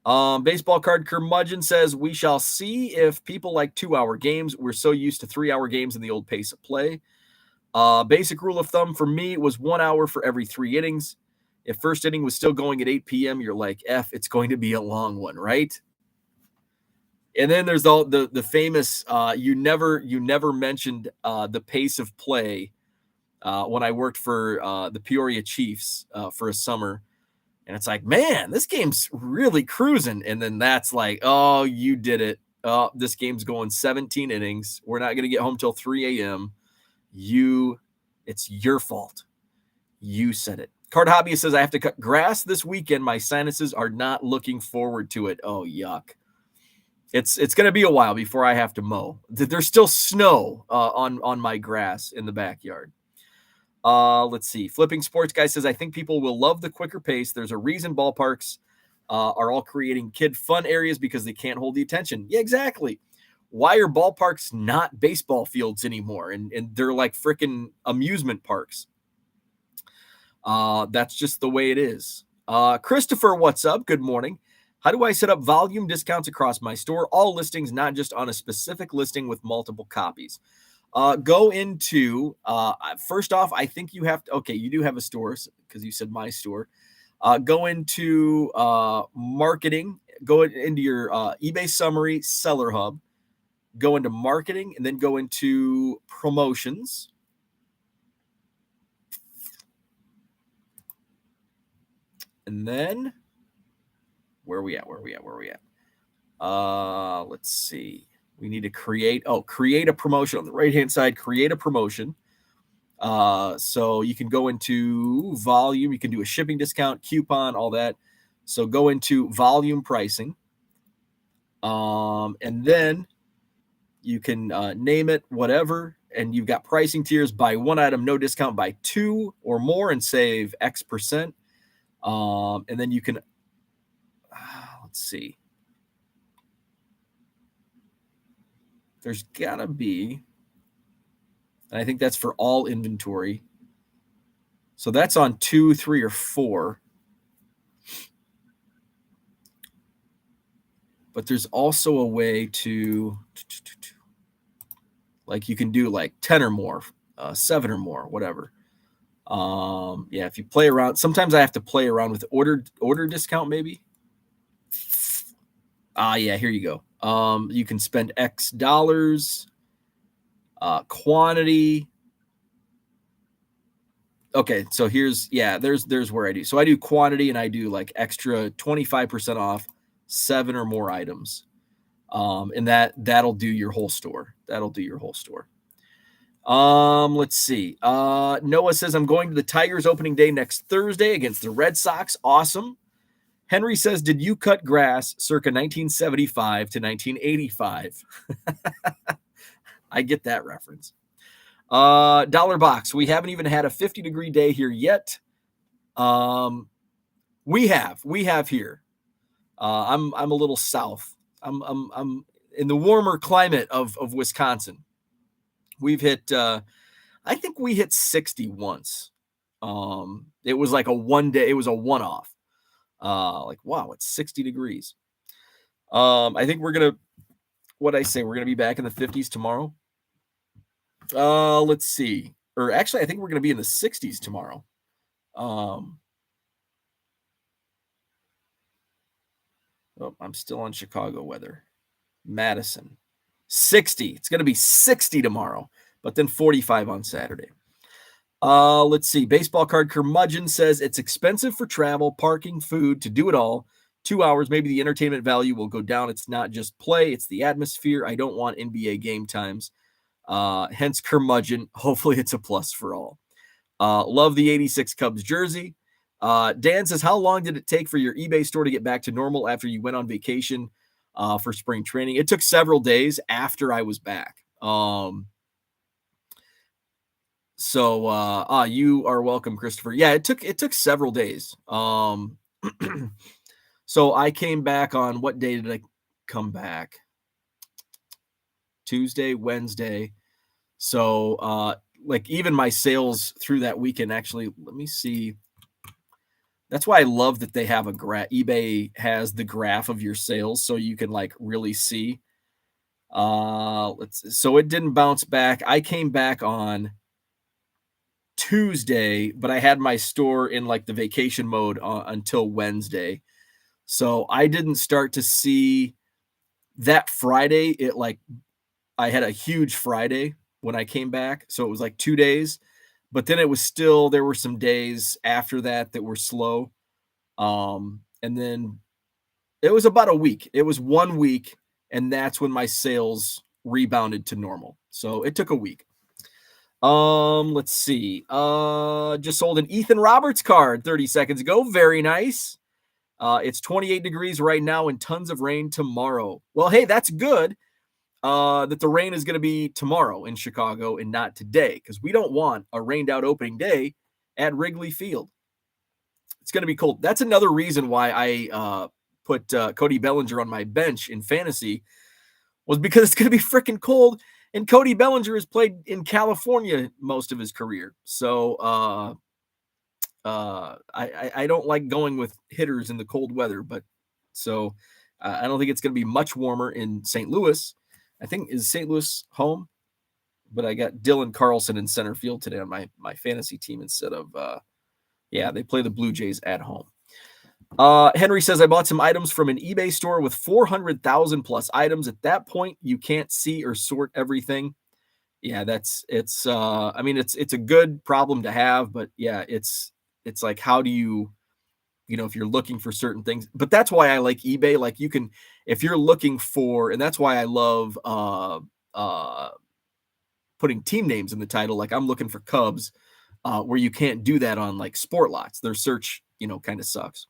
Baseball card curmudgeon says we shall see if people like 2-hour games. We're so used to 3-hour games in the old pace of play. Basic rule of thumb for me was 1 hour for every 3 innings. If first inning was still going at 8 p.m., you're like, it's going to be a long one, right? And then there's the famous you never mentioned the pace of play when I worked for the Peoria Chiefs for a summer. And it's like, man, this game's really cruising. And then that's like, oh, you did it. Oh, this game's going 17 innings. We're not going to get home till 3 a.m. It's your fault. You said it. Card Hobbyist says I have to cut grass this weekend. My sinuses are not looking forward to it. Oh, yuck. It's going to be a while before I have to mow. There's still snow on my grass in the backyard. Let's see. Flipping Sports Guy says, I think people will love the quicker pace. There's a reason ballparks are all creating kid fun areas because they can't hold the attention. Yeah, exactly. Why are ballparks not baseball fields anymore? And they're like freaking amusement parks. That's just the way it is. Christopher, what's up? Good morning. How do I set up volume discounts across my store? All listings, not just on a specific listing with multiple copies. Go into, first off, I think you have to, okay, you do have a store because you said my store. Go into marketing, go into your eBay summary, seller hub, go into marketing, and then go into promotions. And then where are we at? Let's see. We need to create a promotion on the right-hand side, create a promotion. So you can go into volume, you can do a shipping discount, coupon, all that. So go into volume pricing. And then you can name it, whatever. And you've got pricing tiers: buy 1 item, no discount, buy 2 or more and save X percent. And then you can, let's see. There's gotta be, and I think that's for all inventory. So that's on 2, 3, or 4. But there's also a way to, like, you can do like 10 or more, 7 or more, whatever. Yeah, if you play around, sometimes I have to play around with order discount maybe. Yeah, here you go. You can spend X dollars, quantity. Okay, so there's where I do. So I do quantity and I do like extra 25% off 7 or more items. And that'll do your whole store. That'll do your whole store. Let's see. Noah says I'm going to the Tigers opening day next Thursday against the Red Sox. Awesome. Henry says, did you cut grass circa 1975 to 1985? I get that reference. Dollar Box. We haven't even had a 50-degree day here yet. We have here. I'm a little south. I'm in the warmer climate of Wisconsin. We've hit. I think we hit 60 once. It was like a one day. It was a one-off. Like wow, it's 60 degrees. I think we're gonna. What I say, we're gonna be back in the 50s tomorrow. Let's see. Or actually, I think we're gonna be in the 60s tomorrow. Oh, I'm still on Chicago weather. Madison, 60. It's going to be 60 tomorrow, but then 45 on Saturday. Let's see. Baseball card curmudgeon says it's expensive for travel, parking, food, to do it all. 2 hours, maybe the entertainment value will go down. It's not just play, it's the atmosphere. I don't want NBA game times. Hence curmudgeon. Hopefully it's a plus for all. Love the 86 Cubs jersey. Dan says, how long did it take for your eBay store to get back to normal after you went on vacation for spring training? It took several days after I was back. So you are welcome, Christopher. Yeah, it took several days. So I came back on, what day did I come back? Tuesday, Wednesday. So like even my sales through that weekend, actually, let me see. That's why I love that they have a graph. eBay has the graph of your sales so you can like really see. So it didn't bounce back. I came back on Tuesday, but I had my store in like the vacation mode until Wednesday. So I didn't start to see that Friday. I had a huge Friday when I came back. So it was like 2 days, but then there were some days after that were slow. And then it was about a week. It was 1 week, and that's when my sales rebounded to normal. So it took a week. Let's see. Just sold an Ethan Roberts card 30 seconds ago. Very nice. It's 28 degrees right now and tons of rain tomorrow. Well, hey, that's good. That the rain is going to be tomorrow in Chicago and not today, because we don't want a rained out opening day at Wrigley Field. It's going to be cold. That's another reason why I put Cody Bellinger on my bench in fantasy, was because it's going to be freaking cold. And Cody Bellinger has played in California most of his career. So I don't like going with hitters in the cold weather. But so I don't think it's going to be much warmer in St. Louis. I think is St. Louis home. But I got Dylan Carlson in center field today on my fantasy team instead of they play the Blue Jays at home. Henry says, I bought some items from an eBay store with 400,000 plus items. At that point, you can't see or sort everything. Yeah, it's a good problem to have, but yeah, it's like, how do you, if you're looking for certain things, but that's why I like eBay. Like you can, if you're looking for, and that's why I love, putting team names in the title. Like I'm looking for Cubs, where you can't do that on like Sport Lots. Their search, kind of sucks.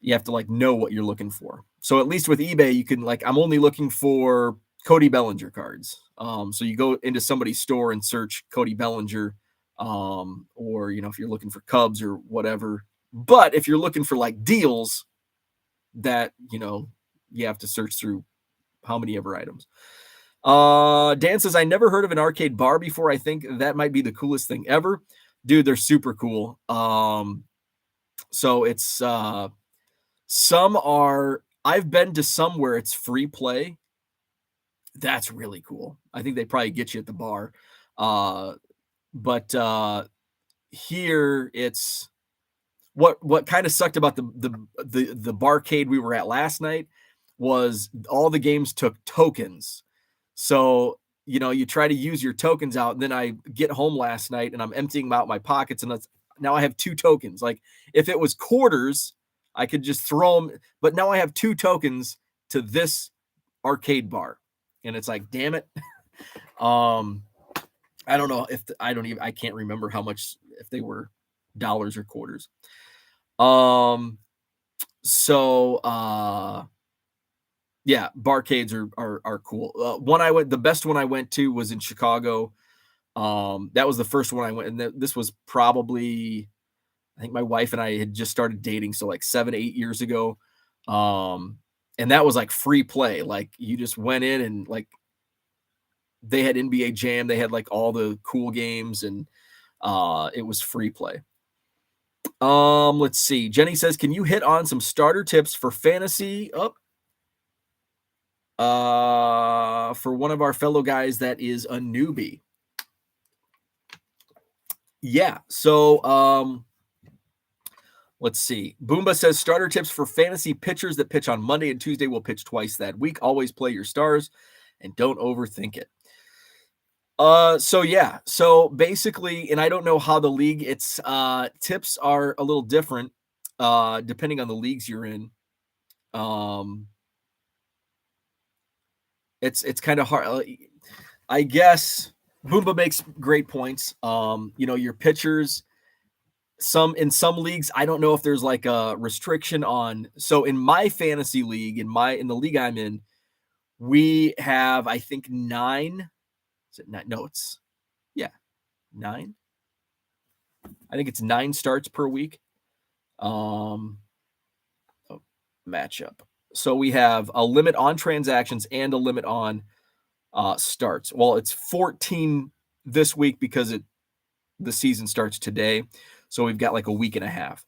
You have to like know what you're looking for. So at least with eBay, you can like, I'm only looking for Cody Bellinger cards. So you go into somebody's store and search Cody Bellinger, or, if you're looking for Cubs or whatever. But if you're looking for like deals, that, you have to search through how many ever items. Dan says, I never heard of an arcade bar before. I think that might be the coolest thing ever. Dude, they're super cool. So it's, I've been to some where it's free play. That's really cool. I think they probably get you at the bar. But here it's what kind of sucked about the Barcade we were at last night was all the games took tokens. So, you try to use your tokens out. And then I get home last night and I'm emptying out my pockets, and now I have 2 tokens. Like, if it was quarters, I could just throw them, but now I have 2 tokens to this arcade bar. And it's like, damn it. I don't know if I can't remember how much, if they were dollars or quarters. Yeah, barcades are cool. The best one I went to was in Chicago. That was the first one I went, and this was probably, I think my wife and I had just started dating, so like 7-8 years ago. And that was like free play. Like, you just went in and like they had NBA Jam, they had like all the cool games, and it was free play. Let's see. Jenny says, can you hit on some starter tips for fantasy? For one of our fellow guys that is a newbie. Yeah. So, let's see. Boomba says, starter tips for fantasy pitchers that pitch on Monday and Tuesday will pitch twice that week. Always play your stars and don't overthink it. So basically, and I don't know how the league, it's tips are a little different depending on the leagues you're in. It's kind of hard. I guess Boomba makes great points. Your pitchers, in some leagues, I don't know if there's like a restriction on. So in my fantasy league, in the league I'm in, we have, I think, 9. Is it 9? No, it's 9. I think it's 9 starts per week. Matchup. So we have a limit on transactions and a limit on starts. Well, it's 14 this week because the season starts today. So we've got like a week and a half.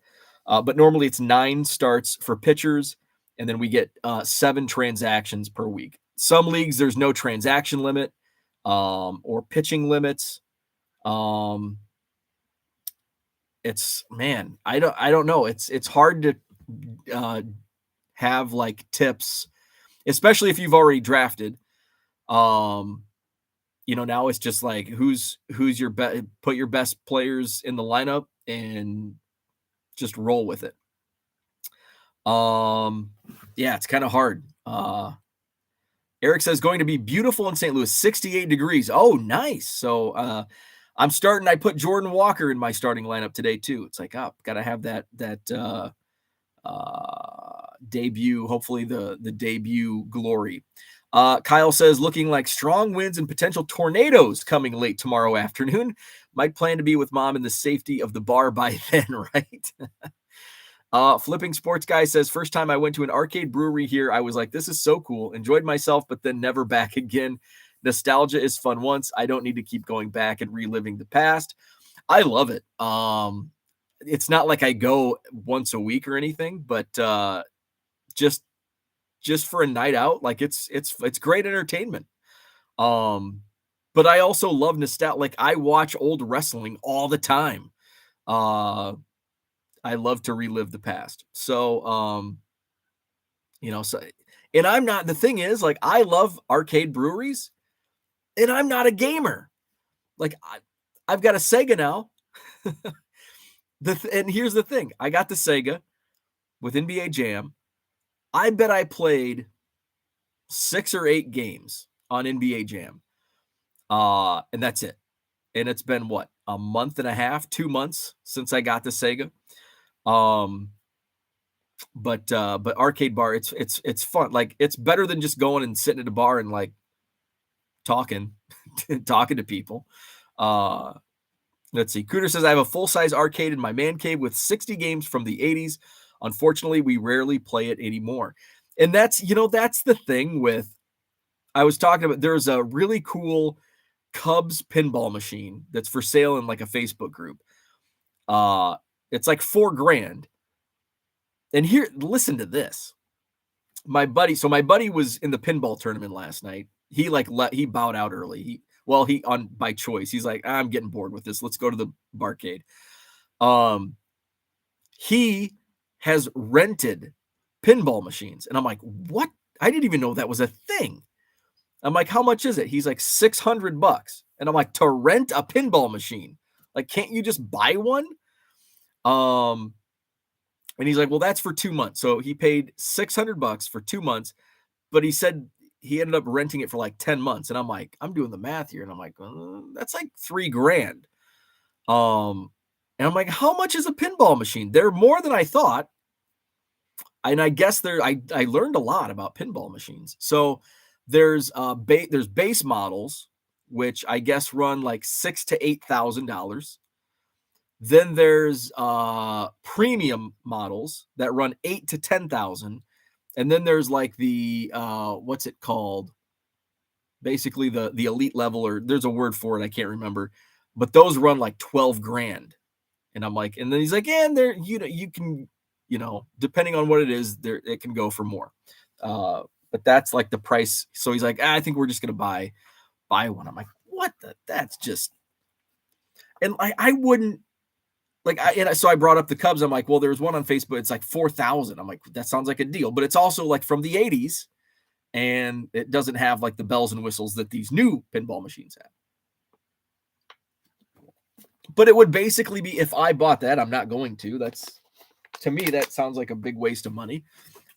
But normally it's 9 starts for pitchers, and then we get 7 transactions per week. Some leagues, there's no transaction limit or pitching limits. It's, man, I don't know. It's hard to have like tips, especially if you've already drafted. Now it's just like who's your put your best players in the lineup and just roll with it. Yeah, it's kind of hard. Eric says, going to be beautiful in St. Louis, 68 degrees. Oh, nice. So I put Jordan Walker in my starting lineup today too. It's like, got to have that debut, hopefully the debut glory. Kyle says, looking like strong winds and potential tornadoes coming late tomorrow afternoon. Might plan to be with mom in the safety of the bar by then, right? Flipping Sports Guy says, first time I went to an arcade brewery here, I was like, this is so cool. Enjoyed myself, but then never back again. Nostalgia is fun once. I don't need to keep going back and reliving the past. I love it. It's not like I go once a week or anything, but just for a night out, like it's great entertainment. But I also love nostalgia. Like, I watch old wrestling all the time. I love to relive the past. So, and I'm not, the thing is, like, I love arcade breweries and I'm not a gamer. Like, I've got a Sega now. And here's the thing. I got the Sega with NBA Jam. I bet I played 6 or 8 games on NBA Jam. And that's it. And it's been what, a month and a half, 2 months since I got the Sega. But arcade bar, it's fun. Like, it's better than just going and sitting at a bar and like talking to people. Let's see. Cooter says, I have a full-size arcade in my man cave with 60 games from the 80s. Unfortunately, we rarely play it anymore. And that's the thing with, I was talking about, there's a really cool Cubs pinball machine that's for sale in like a Facebook group. It's like $4,000. And here, listen to this. My buddy was in the pinball tournament last night. He bowed out early. By choice. He's like, I'm getting bored with this. Let's go to the Barcade. He has rented pinball machines. And I'm like, what? I didn't even know that was a thing. I'm like, how much is it? He's like $600. And I'm like, to rent a pinball machine? Like, can't you just buy one? And he's like, well, that's for 2 months. So he paid $600 for 2 months, but he said he ended up renting it for like 10 months. And I'm like, I'm doing the math here. And I'm like, that's like $3,000. And I'm like, how much is a pinball machine? They're more than I thought. And I guess I learned a lot about pinball machines. So there's base models, which I guess run like $6,000 to $8,000. Then there's premium models that run $8,000 to $10,000. And then there's like the what's it called? Basically the elite level, or there's a word for it, I can't remember, but those run like $12,000. And I'm like, and then he's like, yeah, and there, you can, depending on what it is, there it can go for more. But that's like the price. So he's like, I think we're just gonna buy one. I'm like, what that's just, and I wouldn't like, so I brought up the Cubs. I'm like, well, there's one on Facebook. It's like 4,000. I'm like, that sounds like a deal, but it's also like from the 80s, and it doesn't have like the bells and whistles that these new pinball machines have. But it would basically be, if I bought that, I'm not going to. To me, that sounds like a big waste of money.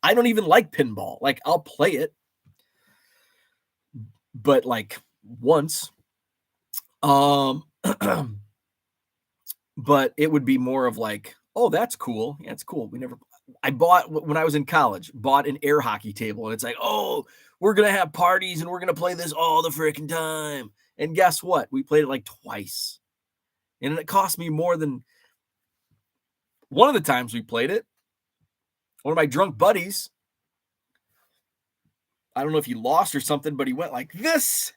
I don't even like pinball. Like, I'll play it, but like once. But it would be more of like, oh, that's cool. Yeah, it's cool. I bought, when I was in college, bought an air hockey table, and it's like, oh, we're going to have parties and we're going to play this all the freaking time. And guess what? We played it like twice. And it cost me more than one of the times we played it. One of my drunk buddies, I don't know if he lost or something, but he went like this.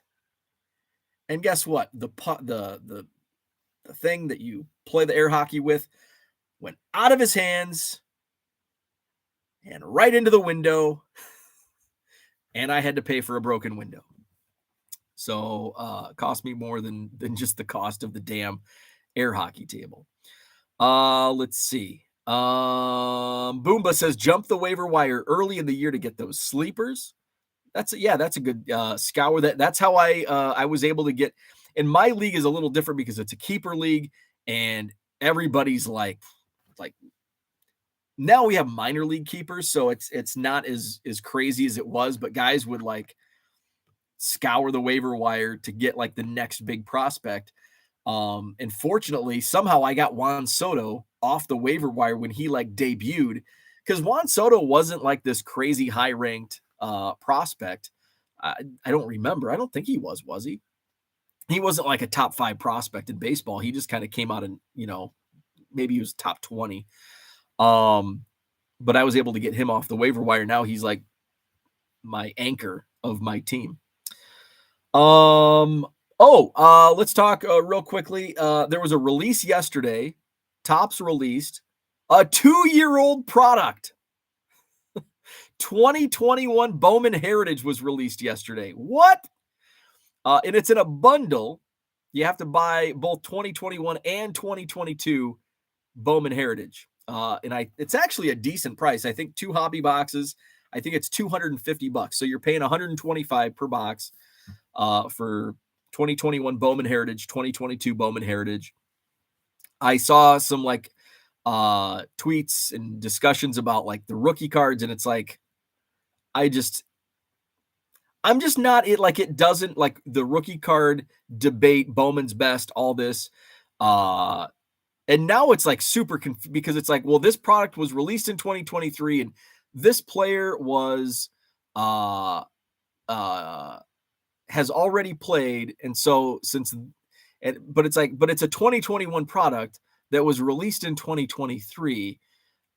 And guess what? The thing that you play the air hockey with went out of his hands and right into the window. And I had to pay for a broken window. So it cost me more than just the cost of the damn air hockey table. Let's see. Boomba says jump the waiver wire early in the year to get those sleepers. That's a good scour. That's how I was able to get. And my league is a little different because it's a keeper league, and everybody's like now we have minor league keepers, so it's not as crazy as it was, but guys would like scour the waiver wire to get like the next big prospect. And fortunately, somehow I got Juan Soto off the waiver wire when he like debuted, because Juan Soto wasn't like this crazy high ranked prospect. I don't remember. I don't think he was he? He wasn't like a top 5 prospect in baseball. He just kind of came out and, maybe he was top 20. But I was able to get him off the waiver wire. Now he's like my anchor of my team. Let's talk real quickly. There was a release yesterday. Topps released a 2-year-old product. 2021 Bowman Heritage was released yesterday. What? And it's in a bundle. You have to buy both 2021 and 2022 Bowman Heritage. And it's actually a decent price. I think 2 hobby boxes, I think it's $250. So you're paying $125 per box for 2021 Bowman Heritage, 2022 Bowman Heritage. I saw some like tweets and discussions about like the rookie cards, and it's like, I'm just not it. Like, it doesn't, like, the rookie card debate, Bowman's best, all this. And now it's like super because it's like, well, this product was released in 2023 and this player was has already played. And so but it's a 2021 product that was released in 2023.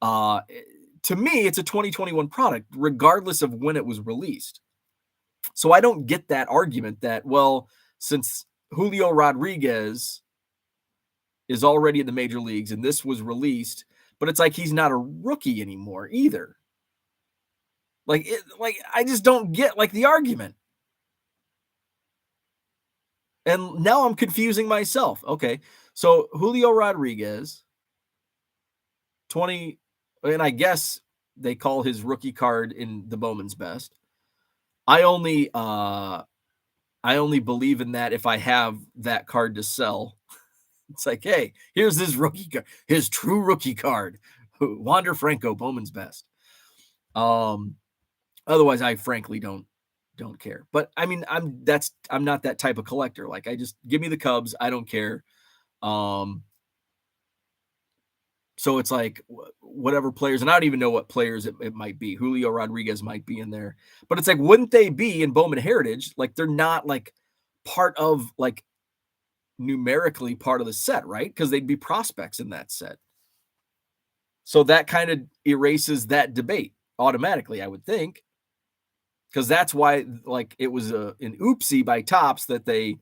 To me, it's a 2021 product, regardless of when it was released. So I don't get that argument that, well, since Julio Rodriguez is already in the major leagues and this was released, but it's like he's not a rookie anymore either. Like I just don't get like the argument. And now I'm confusing myself. Okay, so Julio Rodriguez, 20, and I guess they call his rookie card in the Bowman's best. I only believe in that if I have that card to sell. It's like, hey, here's this rookie card, his true rookie card. Wander Franco, Bowman's best. Otherwise, I frankly don't care. But I mean, I'm not that type of collector. Like, I just give me the Cubs. I don't care. So it's like whatever players, and I don't even know what players it might be. Julio Rodriguez might be in there, but it's like, wouldn't they be in Bowman Heritage? Like, they're not like part of, like, numerically part of the set, right? Because they'd be prospects in that set. So that kind of erases that debate automatically, I would think. Because that's why, like, it was an oopsie by Topps that they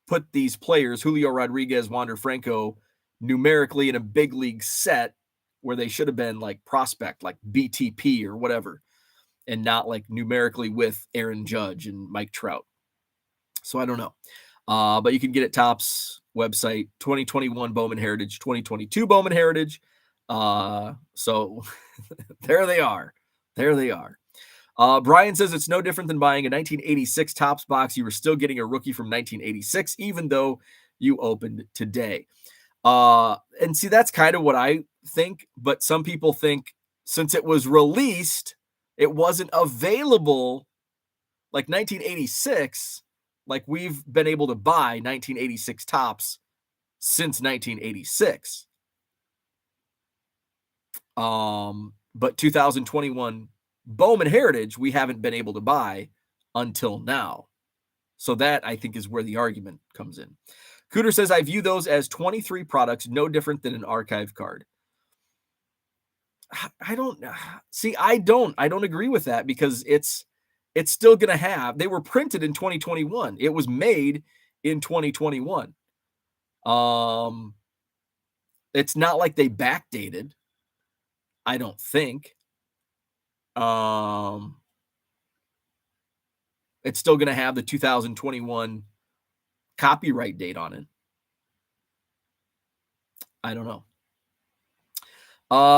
put these players, Julio Rodriguez, Wander Franco, numerically in a big league set where they should have been like prospect, like BTP or whatever, and not like numerically with Aaron Judge and Mike Trout. So I don't know. But you can get it Topps website, 2021 Bowman Heritage, 2022 Bowman Heritage. So there they are. There they are. Brian says it's no different than buying a 1986 Topps box. You were still getting a rookie from 1986, even though you opened today. And see, that's kind of what I think. But some people think since it was released, it wasn't available like 1986. Like, we've been able to buy 1986 Topps since 1986. But 2021 Bowman Heritage, we haven't been able to buy until now. So that, I think, is where the argument comes in. Cooter says, I view those as 23 products, no different than an archive card. I don't agree with that, because it's still going to have, they were printed in 2021. It was made in 2021. It's not like they backdated, I don't think. It's still going to have the 2021 copyright date on it. I don't know.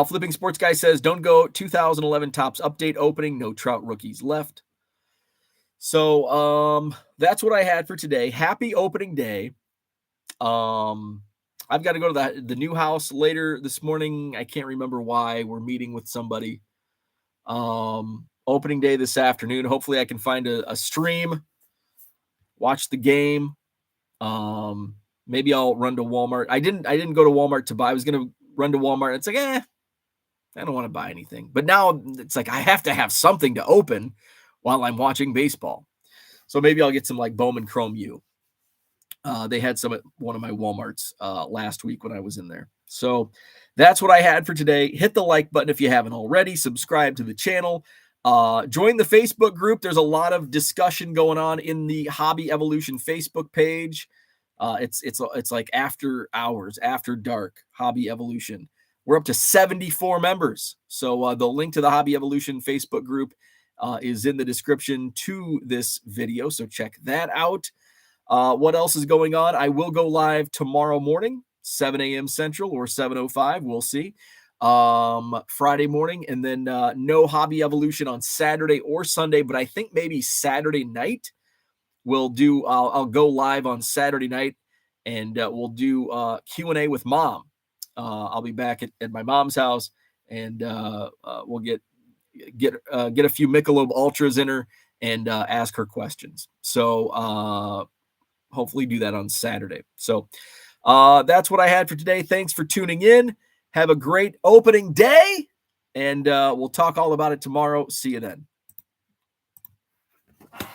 Flipping Sports Guy says, don't go 2011 Topps update opening. No Trout rookies left. So that's what I had for today. Happy opening day. I've got to go to the new house later this morning. I can't remember why. We're meeting with somebody. Opening day this afternoon. Hopefully I can find a stream, watch the game. Maybe I'll run to Walmart. I didn't go to Walmart to buy. I was going to run to Walmart. It's like, I don't want to buy anything. But now it's like, I have to have something to open while I'm watching baseball. So maybe I'll get some like Bowman Chrome U. They had some at one of my Walmarts last week when I was in there. So that's what I had for today. Hit the like button if you haven't already. Subscribe to the channel. Join the Facebook group. There's a lot of discussion going on in the Hobby Evolution Facebook page. It's like after hours, after dark, Hobby Evolution. We're up to 74 members. So the link to the Hobby Evolution Facebook group is in the description to this video. So check that out. What else is going on? I will go live tomorrow morning, 7 a.m. Central or 7:05. We'll see. Friday morning, and then no Hobby Evolution on Saturday or Sunday, but I think maybe Saturday night we'll do. I'll go live on Saturday night, and we'll do Q&A with Mom. I'll be back at my mom's house, and we'll get a few Michelob Ultras in her and ask her questions. So hopefully do that on Saturday. So that's what I had for today. Thanks for tuning in. Have a great opening day, and we'll talk all about it tomorrow. See you then.